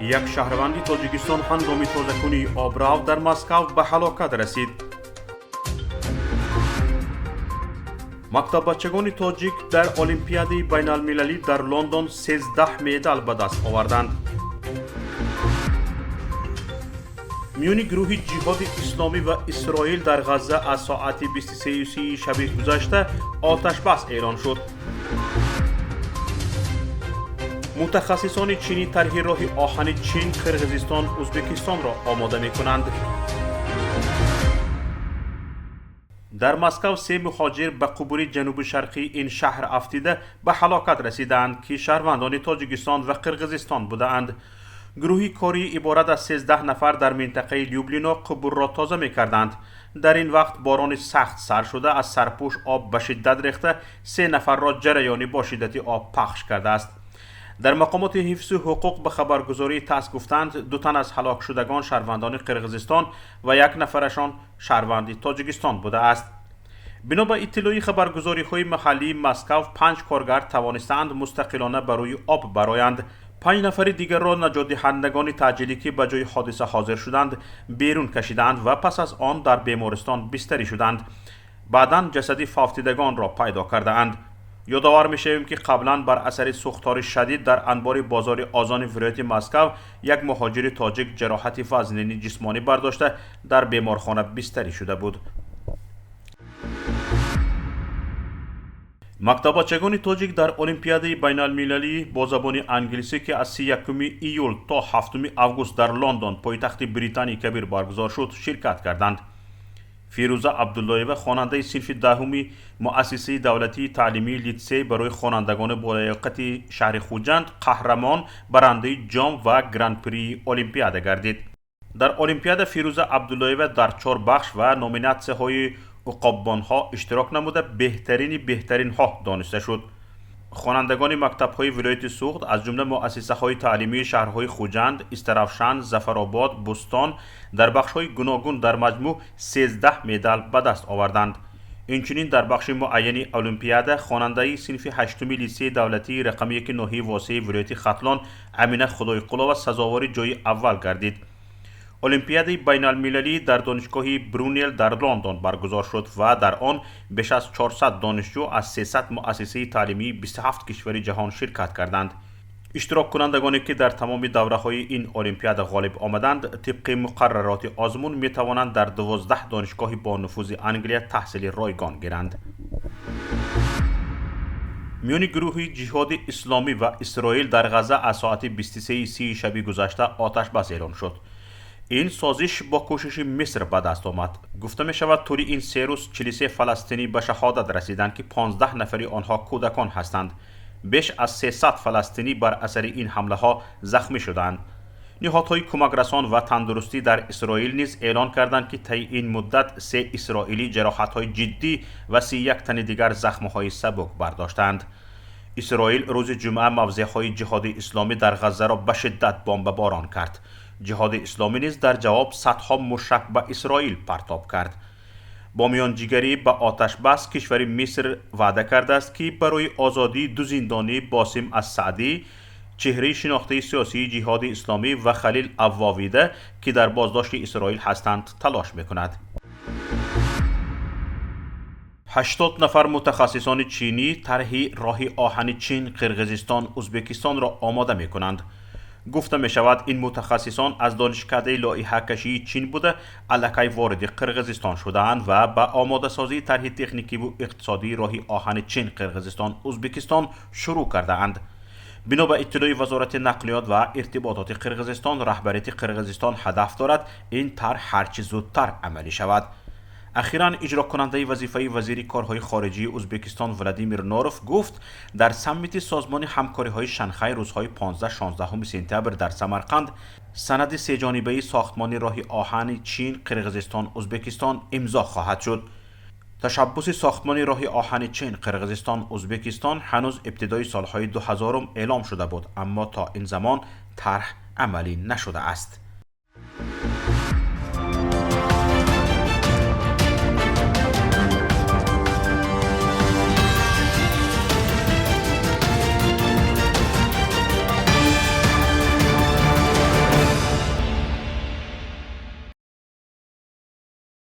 یک شهروند تاجیکستان هنگام تازه‌کنی آبراو در مسکو به هلاکت رسید. مکتب بچگان تاجیک در المپیاد بین المللی در لندن 13 مدال به دست آوردند. میان گروه جهاد اسلامی و اسرائیل در غزه از ساعت 23:30 شب گذشته آتش بس اعلان شد. متخصصان چینی طرح راه آهن چین، قرقیزستان، ازبکستان را آماده می کنند. در مسکو 3 مهاجر به قبور جنوب شرقی این شهر افتیده به هلاکت رسیدند که شهروندان تاجیکستان و قرقیزستان بودند. گروهی کاری عبارت از 13 نفر در منطقه لیوبلینا قبور را تازه می کردند. در این وقت باران سخت سر شده از سرپوش آب به شدت ریخته 3 نفر را جریانی با شدت آب پخش کرده است. در مقامات حفظ حقوق به خبرگزاری تاس گفتند 2 تن از هلاک شدگان شهروندان قرقیزستان و 1 نفرشان شهروند تاجیکستان بوده است. بنا به اطلاع خبرگزاری های محلی مسکو 5 کارگر توانستند مستقلانه بروی آب برآیند. 5 نفر دیگر را نجات دهندگان تعجیلی که به جای حادثه حاضر شدند بیرون کشیدند و پس از آن در بیمارستان بستری شدند. بعداً جسد فافتیدگان را پیدا کردند. یادآور می‌شویم که قبلا بر اثر سوختار شدید در انبار بازار آذان ولایت مسکو یک مهاجر تاجیک جراحت وزنی جسمانی برداشته در بیمارخانه بستری شده بود. مکتب بچگان تاجیک در المپیاد بین المللی با زبان انگلیسی که از 31 ایول تا 7 آگوست در لندن پایتخت بریتانیای کبیر برگزار شد شرکت کردند. فیروزه عبداللهیوه خواننده صنف دهم مؤسسه دولتی تعلیمی لیتسه برای خوانندگان بالیاقت شهر خوجند قهرمان برنده جام و گرند پری المپیاد گردید. در المپیاد فیروزه عبداللهیوه در 4 بخش و نومیناسیون های عقابان ها اشتراک نموده بهترین ها دانسته شد. خوانندگان مکتب های ولایت سوخت از جمله مؤسسه های تعلیمی شهرهای خوجند، استرافشان، ظفرآباد، بستان در بخش های گوناگون در مجموع 13 مدال به دست آوردند. اینچنین در بخش معین المپیاد خواننده صنف 8 لیسه دولتی رقم 1 ناحیه واسع ولایت ختلان امینه خدایقلو سزاوار جای اول گردید. المپیاد بین المللی در دانشگاه برونل در لندن برگزار شد و در آن بیش از 400 دانشجو از 300 مؤسسه تعلیمی 27 کشور جهان شرکت کردند. اشتراک کنندگانی که در تمام دوره های این المپیاد غالب آمدند طبق مقررات آزمون می توانند در 12 دانشگاه با نفوذ انگلیس تحصیل رایگان گیرند. میان گروه جهاد اسلامی و اسرائیل در غزه از ساعت 23:30 شب گذشته آتش بس اعلان شد. این سازش با کوشش مصر به دست آمد. گفته می شود طوری این 3 روز 43 فلسطینی به شهادت رسیدند که 15 نفری آنها کودکان هستند. بیش از 300 فلسطینی بر اثر این حمله ها زخمی شدند. نهادهای کمک رسان و تندرستی در اسرائیل نیز اعلان کردند که طی این مدت 3 اسرائیلی جراحت های جدی و 31 تن دیگر زخم های سبک برداشتند. اسرائیل روز جمعه موضع های جهاد اسلامی در غزه را به شدت بمب باران کرد. جهاد اسلامی نیز در جواب صدها مشک به اسرائیل پرتاب کرد. با میانجیگری به آتش بس کشور مصر وعده کرده است که برای آزادی 2 زندانی باسم السعدی، چهره شناخته سیاسی جهاد اسلامی و خلیل عواویده که در بازداشت اسرائیل هستند تلاش میکند. 80 نفر متخصصان چینی طرح راه آهن چین، قرقیزستان، ازبکستان را آماده میکنند. گفته می شود این متخصصان از دانشکده لایحه کشی چین بوده الکی وارد قرقیزستان شدهاند و به آماده سازی طرح تکنیکی و اقتصادی راه آهن چین، قرقیزستان، ازبکستان شروع کرده اند. بنا به اطلاع وزارت نقلیات و ارتباطات قرقیزستان، رهبریت قرقیزستان هدف دارد این طرح هرچه زودتر عملی شود. اخیراً اجرا کننده وظیفه وزیر کارهای خارجی ازبکستان ولادیمیر نوروف گفت در سمیت سازمان همکاری های شنغهای روزهای 15-16 سپتامبر در سمرقند سند 3 جانبه ساختمان راه آهن چین، قرقیزستان، ازبکستان امضا خواهد شد. تشبث ساختمان راه آهن چین، قرقیزستان، ازبکستان هنوز ابتدای سالهای 2000 اعلام شده بود اما تا این زمان طرح عملی نشده است.